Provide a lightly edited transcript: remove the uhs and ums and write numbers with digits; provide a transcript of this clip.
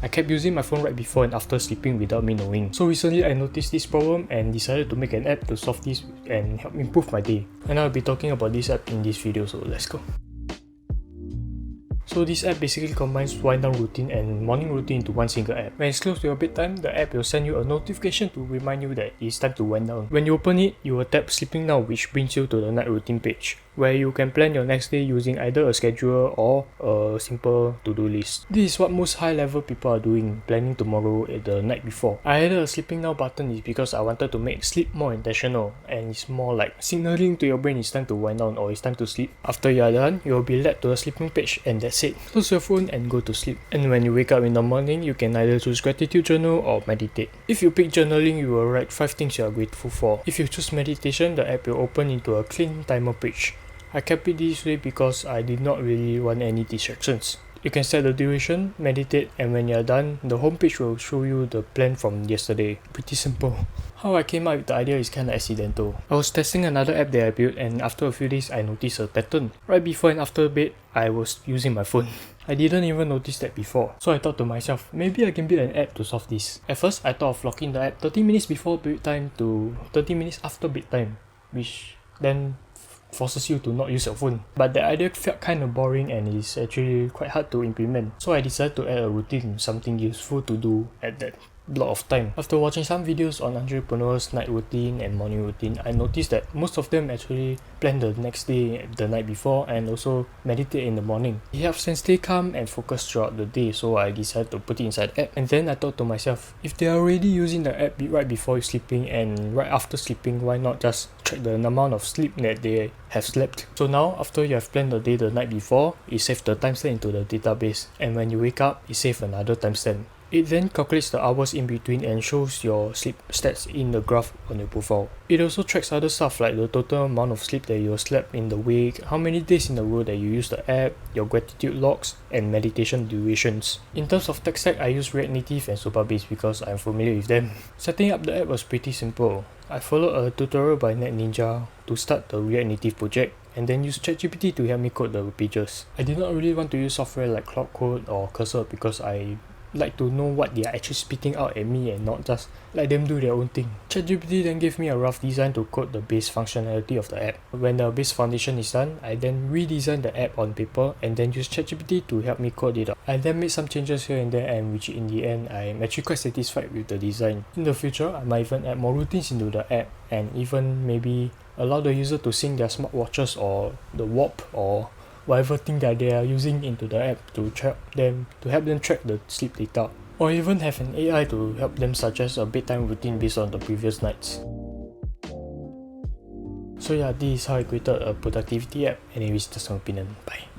I kept using my phone right before and after sleeping without me knowing. So recently I noticed this problem and decided to make an app to solve this and help improve my day. And I'll be talking about this app in this video, so let's go. So this app basically combines wind down routine and morning routine into one single app. When it's close to your bedtime, the app will send you a notification to remind you that it's time to wind down. When you open it, you will tap sleeping now, which brings you to the night routine page, where you can plan your next day using either a schedule or a simple to-do list. This is what most high-level people are doing, planning tomorrow at the night before. I added a sleeping now button is because I wanted to make sleep more intentional, and it's more like signaling to your brain it's time to wind down or it's time to sleep. After you are done, you will be led to a sleeping page and that's it. Close your phone and go to sleep. And when you wake up in the morning, you can either choose gratitude journal or meditate. If you pick journaling, you will write 5 things you are grateful for. If you choose meditation, the app will open into a clean timer page. I kept it this way because I did not really want any distractions. You can set the duration, meditate, and when you are done, the homepage will show you the plan from yesterday. Pretty simple. How I came up with the idea is kinda accidental. I was testing another app that I built, and after a few days I noticed a pattern. Right before and after bed, I was using my phone. I didn't even notice that before. So I thought to myself, maybe I can build an app to solve this. At first, I thought of locking the app 30 minutes before bedtime to 30 minutes after bedtime, which then forces you to not use your phone. But the idea felt kind of boring and is actually quite hard to implement. So I decided to add a routine, something useful to do at that block of time. After watching some videos on entrepreneurs' night routine and morning routine, I noticed that most of them actually plan the next day the night before and also meditate in the morning. It helps them stay calm and focused throughout the day, so I decided to put it inside the app. And then I thought to myself, if they are already using the app right before sleeping and right after sleeping, why not just track the amount of sleep that they have slept? So now, after you have planned the day the night before, it saves the timestamp into the database, and when you wake up, it saves another timestamp. It then calculates the hours in between and shows your sleep stats in the graph on your profile. It also tracks other stuff like the total amount of sleep that you slept in the week, how many days in a row that you use the app, your gratitude logs, and meditation durations. In terms of tech stack, I use React Native and Supabase because I'm familiar with them. Setting up the app was pretty simple. I followed a tutorial by NetNinja to start the React Native project, and then use ChatGPT to help me code the pages. I did not really want to use software like Cloud Code or Cursor because I like to know what they are actually spitting out at me and not just let them do their own thing. ChatGPT then gave me a rough design to code the base functionality of the app. When the base foundation is done, I then redesigned the app on paper and then use ChatGPT to help me code it up. I then made some changes here and there, and which in the end I'm actually quite satisfied with the design. In the future, I might even add more routines into the app and even maybe allow the user to sync their smartwatches or the Warp or whatever thing that they are using into the app to help them track the sleep data, or even have an AI to help them suggest a bedtime routine based on the previous nights. So yeah, this is how I created a productivity app. Anyways, that's my opinion. Bye.